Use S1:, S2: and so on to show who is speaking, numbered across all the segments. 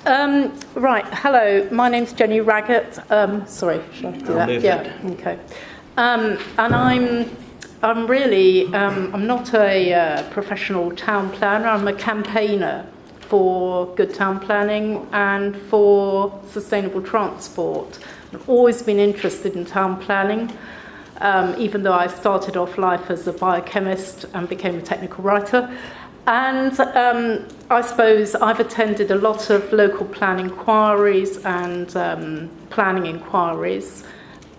S1: Right, hello, my name's Jenny Raggett. Sorry, should I do that? Yeah, okay. And I'm really, I'm not a professional town planner, I'm a campaigner for good town planning and for sustainable transport. I've always been interested in town planning, even though I started off life as a biochemist and became a technical writer. And I suppose I've attended a lot of local plan inquiries and planning inquiries,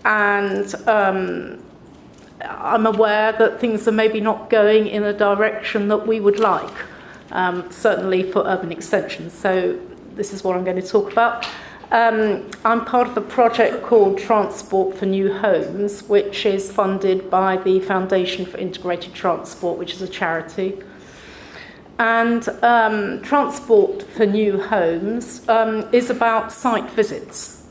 S1: and I'm aware that things are maybe not going in a direction that we would like, certainly for urban extensions. So this is what I'm going to talk about. I'm part of a project called Transport for New Homes, which is funded by the Foundation for Integrated Transport, which is a charity. And Transport for New Homes is about site visits.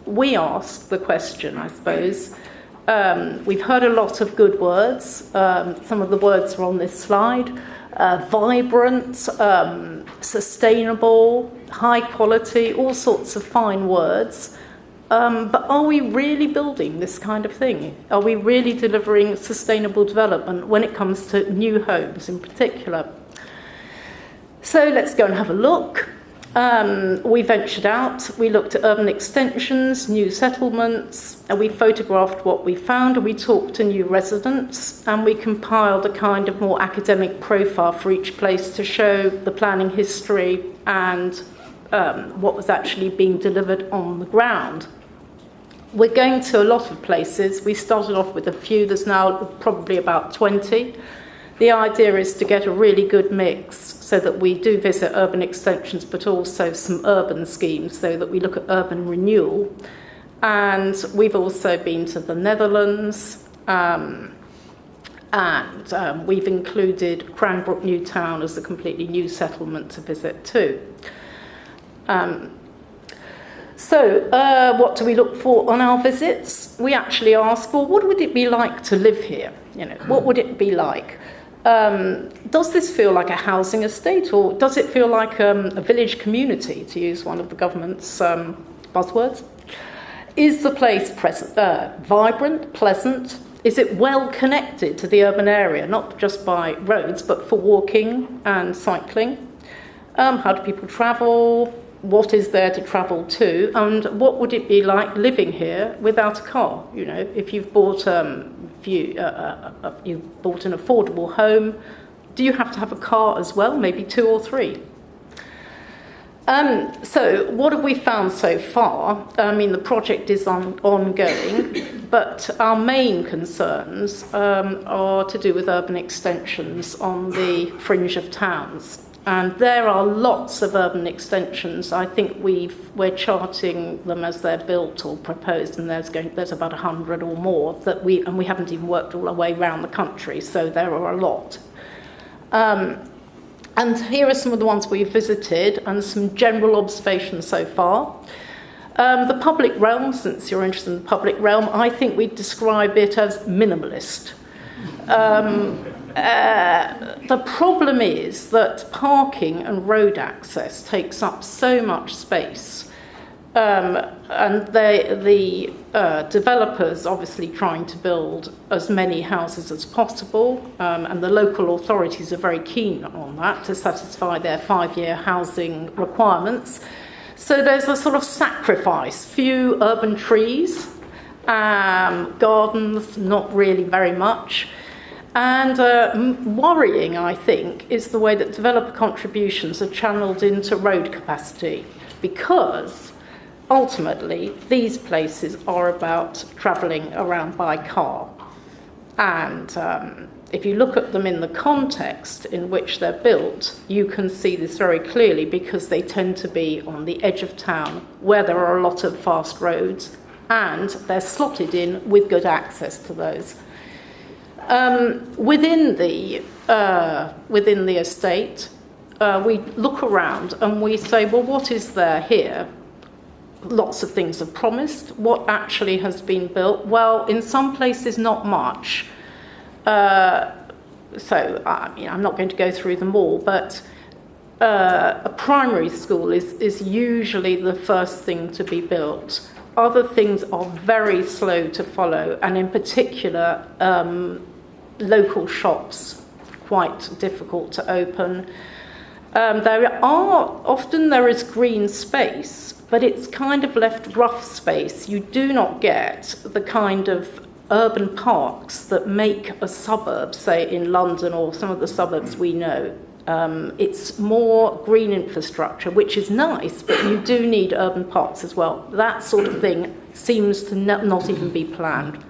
S1: We ask the question, I suppose. We've heard a lot of good words. Some of the words are on this slide. Vibrant, sustainable, high quality, all sorts of fine words. But are we really building this kind of thing? Are we really delivering sustainable development when it comes to new homes in particular? So let's go and have a look. We ventured out, we looked at urban extensions, new settlements, and we photographed what we found, and we talked to new residents, and we compiled a kind of more academic profile for each place to show the planning history and what was actually being delivered on the ground. We're going to a lot of places. We started off with a few, there's now probably about 20. The idea is to get a really good mix so that we do visit urban extensions, but also some urban schemes so that we look at urban renewal. And we've also been to the Netherlands, and we've included Cranbrook New Town as a completely new settlement to visit too. So what do we look for on our visits? We actually ask, well, what would it be like to live here? You know, what would it be like? Does this feel like a housing estate, or does it feel like a village community, to use one of the government's buzzwords? Is the place vibrant, pleasant? Is it well connected to the urban area, not just by roads, but for walking and cycling? How do people travel? What is there to travel to? And what would it be like living here without a car? You know, if you've bought you've bought an affordable home, do you have to have a car as well? Maybe 2 or 3. So what have we found so far? I mean, the project is ongoing, but our main concerns are to do with urban extensions on the fringe of towns. And there are lots of urban extensions. I think we're charting them as they're built or proposed, and there's about 100 or more that we haven't even worked all the way around the country, so there are a lot. And here are some of the ones we've visited and some general observations so far. The public realm, since you're interested in the public realm, I think we'd describe it as minimalist. The problem is that parking and road access takes up so much space, and the developers obviously trying to build as many houses as possible, and the local authorities are very keen on that to satisfy their 5-year housing requirements. So there's a sort of sacrifice, few urban trees, gardens, not really very much. And worrying, I think, is the way that developer contributions are channeled into road capacity, because ultimately these places are about travelling around by car. And if you look at them in the context in which they're built, you can see this very clearly, because they tend to be on the edge of town where there are a lot of fast roads, and they're slotted in with good access to those. Within the estate, we look around and we say, well, what is there here? Lots of things are promised. What actually has been built? Well, in some places, not much. So, I mean, I'm not going to go through them all, but a primary school is usually the first thing to be built. Other things are very slow to follow, and in particular, local shops, quite difficult to open. There is green space, but it's kind of left rough space. You do not get the kind of urban parks that make a suburb, say in London or some of the suburbs we know. It's more green infrastructure, which is nice, but you do need urban parks as well. That sort of thing seems to not even be planned.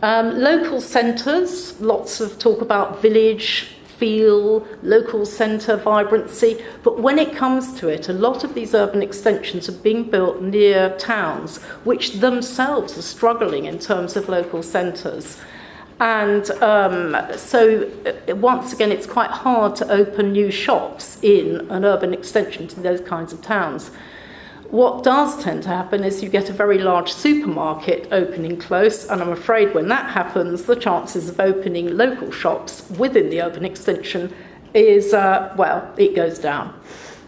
S1: Local centres, lots of talk about village feel, local centre vibrancy, but when it comes to it, a lot of these urban extensions are being built near towns, which themselves are struggling in terms of local centres. And so, once again, it's quite hard to open new shops in an urban extension to those kinds of towns. What does tend to happen is you get a very large supermarket opening close, and I'm afraid when that happens, the chances of opening local shops within the urban extension is, it goes down.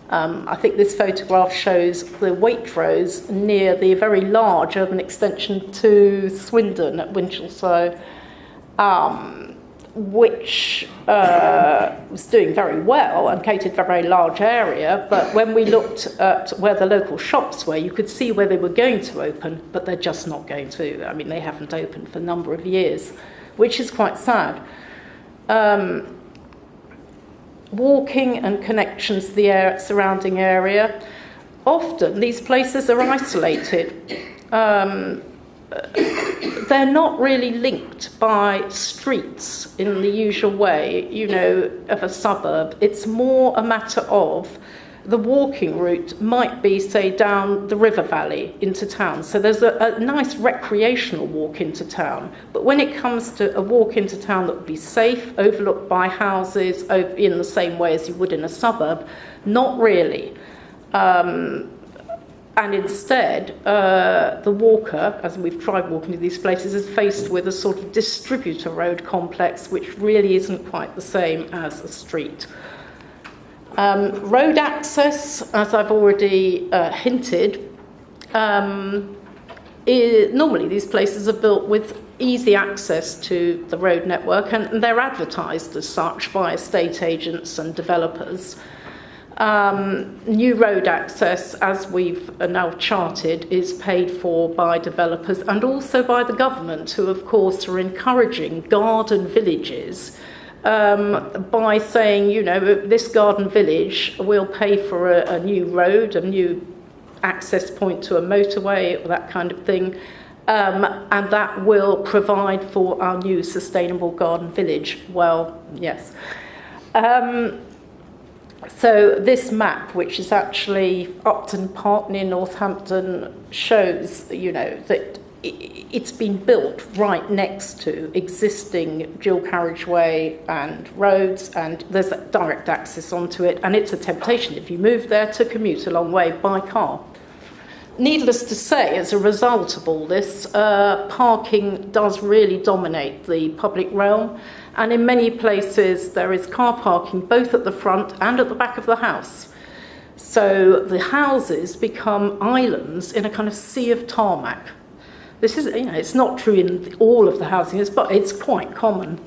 S1: I think this photograph shows the Waitrose near the very large urban extension to Swindon at Winchelsea, which was doing very well and catered for a very large area, but when we looked at where the local shops were, you could see where they were going to open, but they're just not going to. I mean, they haven't opened for a number of years, which is quite sad. Walking and connections to the surrounding area. Often these places are isolated. They're not really linked by streets in the usual way, of a suburb. It's more a matter of the walking route might be, say, down the river valley into town. So there's a nice recreational walk into town. But when it comes to a walk into town that would be safe, overlooked by houses in the same way as you would in a suburb, not really. And instead, the walker, as we've tried walking to these places, is faced with a sort of distributor road complex, which really isn't quite the same as a street. Road access, as I've already hinted, normally these places are built with easy access to the road network, and they're advertised as such by estate agents and developers. New road access, as we've now charted, is paid for by developers and also by the government, who of course are encouraging garden villages by saying, this garden village will pay for a new road, a new access point to a motorway, that kind of thing, and that will provide for our new sustainable garden village. Well, yes. So this map, which is actually Upton Park near Northampton, shows, that it's been built right next to existing dual carriageway and roads, and there's direct access onto it, and it's a temptation, if you move there, to commute a long way by car. Needless to say, as a result of all this, parking does really dominate the public realm. And in many places, there is car parking both at the front and at the back of the house. So the houses become islands in a kind of sea of tarmac. This is, it's not true in all of the housing, but it's quite common.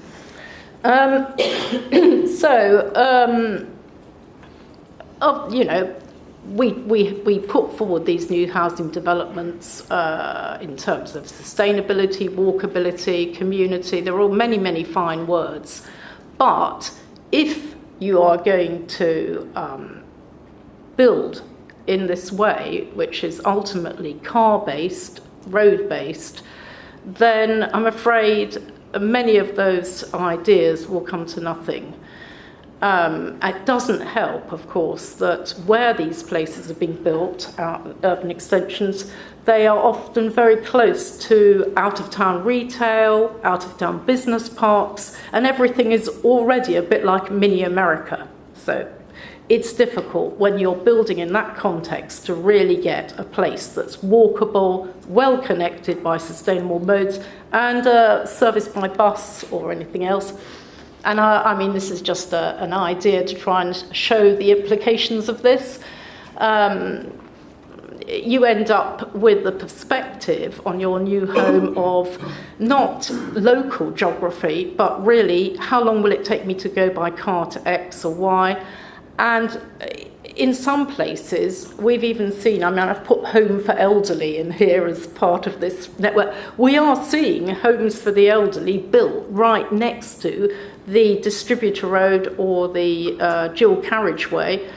S1: We put forward these new housing developments in terms of sustainability, walkability, community. There are all many, many fine words. But if you are going to build in this way, which is ultimately car-based, road-based, then I'm afraid many of those ideas will come to nothing. It doesn't help, of course, that where these places are being built, urban extensions, they are often very close to out-of-town retail, out-of-town business parks, and everything is already a bit like mini America. So it's difficult when you're building in that context to really get a place that's walkable, well connected by sustainable modes, and serviced by bus or anything else. And I mean, this is just an idea to try and show the implications of this. You end up with the perspective on your new home of not local geography, but really how long will it take me to go by car to X or Y. And in some places, we've even seen, I mean, I've put home for elderly in here as part of this network. We are seeing homes for the elderly built right next to the distributor road or the dual carriageway,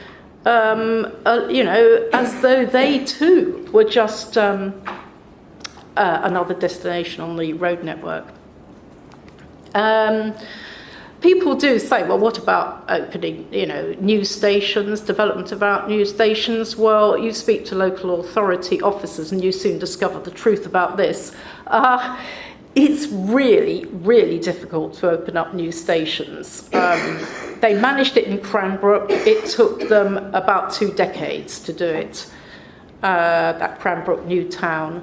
S1: you know, as though they too were just another destination on the road network. People do say, well, what about opening, you know, news stations, development about news stations? Well, you speak to local authority officers and you soon discover the truth about this. It's really, really difficult to open up news stations. They managed it in Cranbrook. It took them about 2 decades to do it, that Cranbrook new town.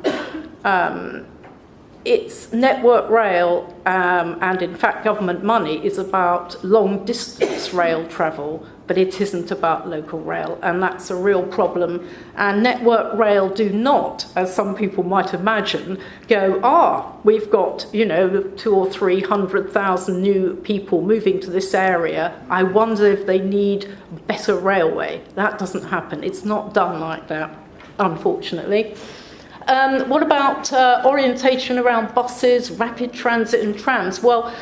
S1: It's Network Rail, and in fact government money is about long distance rail travel, but it isn't about local rail, and that's a real problem. And Network Rail do not, as some people might imagine, go, we've got, you know, 200,000 or 300,000 new people moving to this area. I wonder if they need better railway. That doesn't happen. It's not done like that, unfortunately. What about orientation around buses, rapid transit and trams? Well,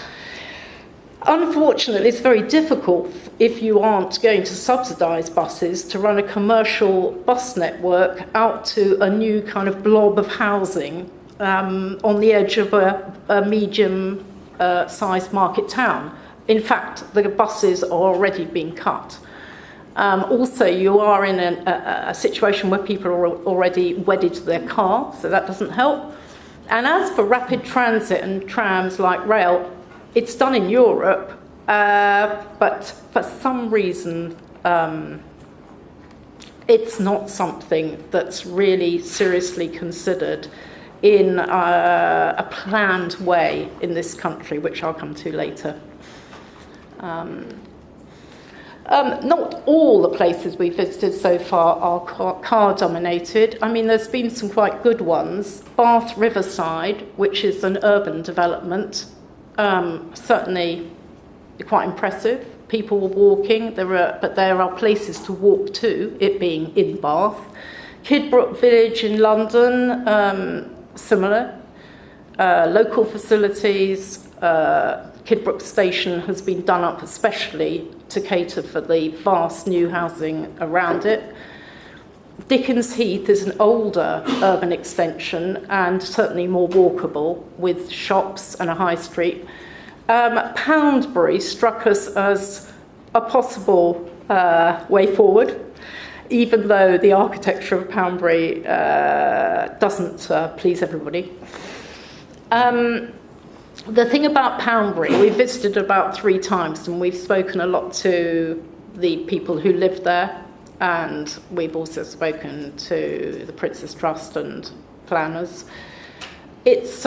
S1: unfortunately, it's very difficult if you aren't going to subsidise buses to run a commercial bus network out to a new kind of blob of housing on the edge of a medium-sized market town. In fact, the buses are already being cut. Also, you are in a situation where people are already wedded to their car, so that doesn't help. And as for rapid transit and trams like rail, it's done in Europe, but for some reason, it's not something that's really seriously considered in a planned way in this country, which I'll come to later. Not all the places we've visited so far are car-dominated. I mean, there's been some quite good ones. Bath Riverside, which is an urban development, certainly quite impressive. People were walking, but there are places to walk to, it being in Bath. Kidbrooke Village in London, similar. Local facilities, Kidbrooke Station has been done up especially to cater for the vast new housing around it. Dickens Heath is an older urban extension and certainly more walkable with shops and a high street. Poundbury struck us as a possible way forward, even though the architecture of Poundbury doesn't please everybody. The thing about Poundbury, we visited about 3 times and we've spoken a lot to the people who live there, and we've also spoken to the Prince's Trust and planners. It's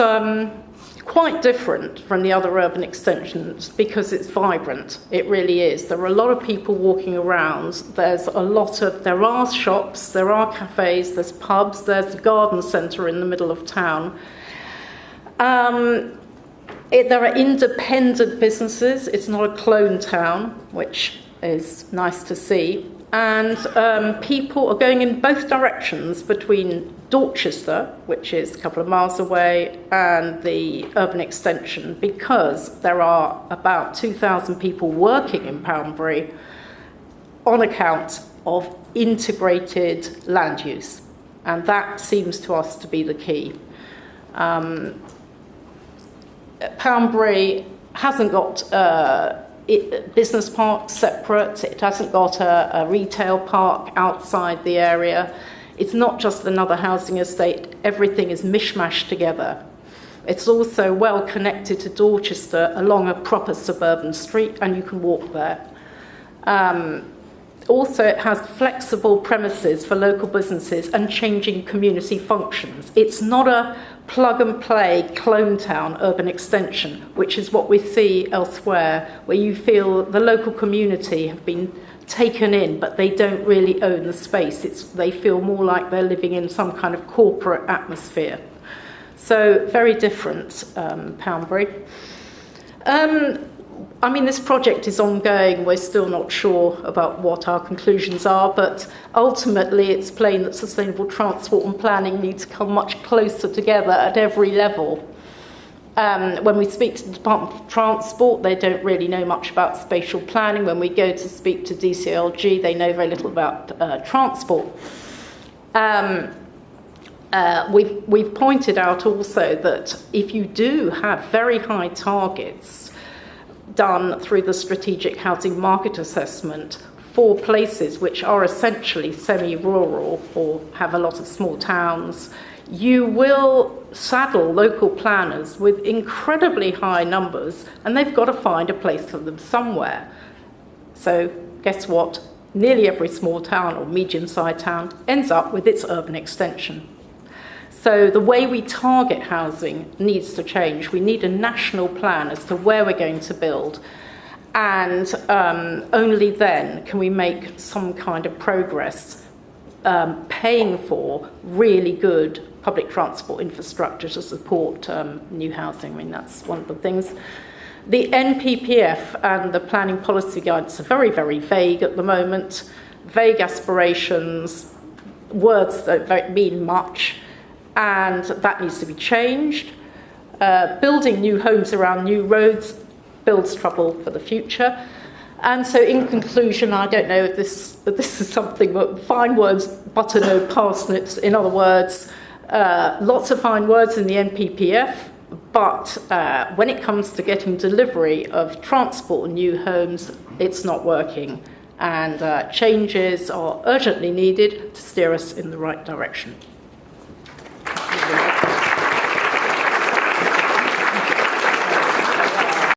S1: quite different from the other urban extensions because it's vibrant. It really is. There are a lot of people walking around. There are shops, there are cafes, there's pubs, there's a garden centre in the middle of town. There are independent businesses. It's not a clone town, which is nice to see. And people are going in both directions between Dorchester, which is a couple of miles away, and the urban extension, because there are about 2,000 people working in Poundbury on account of integrated land use. And that seems to us to be the key. Poundbury hasn't got business parks separate. It hasn't got a retail park outside the area. It's not just another housing estate. Everything is mishmashed together. It's also well connected to Dorchester along a proper suburban street, and you can walk there. Also, it has flexible premises for local businesses and changing community functions. It's not a plug-and-play clone town urban extension, which is what we see elsewhere, where you feel the local community have been taken in, but they don't really own the space. They feel more like they're living in some kind of corporate atmosphere. So very different, Poundbury. I mean, this project is ongoing. We're still not sure about what our conclusions are, but ultimately it's plain that sustainable transport and planning need to come much closer together at every level. When we speak to the Department of Transport, they don't really know much about spatial planning. When we go to speak to DCLG, they know very little about transport. We've pointed out also that if you do have very high targets done through the strategic housing market assessment for places which are essentially semi-rural or have a lot of small towns, you will saddle local planners with incredibly high numbers, and they've got to find a place for them somewhere. So guess what? Nearly every small town or medium-sized town ends up with its urban extension. So the way we target housing needs to change. We need a national plan as to where we're going to build, and only then can we make some kind of progress paying for really good public transport infrastructure to support new housing. I mean, that's one of the things. The NPPF and the planning policy guidance are very, very vague at the moment. Vague aspirations, words don't mean much, and that needs to be changed. Building new homes around new roads builds trouble for the future. And so in conclusion, I don't know if this is something, but fine words, butter no parsnips. In other words, lots of fine words in the NPPF, but when it comes to getting delivery of transport and new homes, it's not working. And changes are urgently needed to steer us in the right direction. Thank you very much.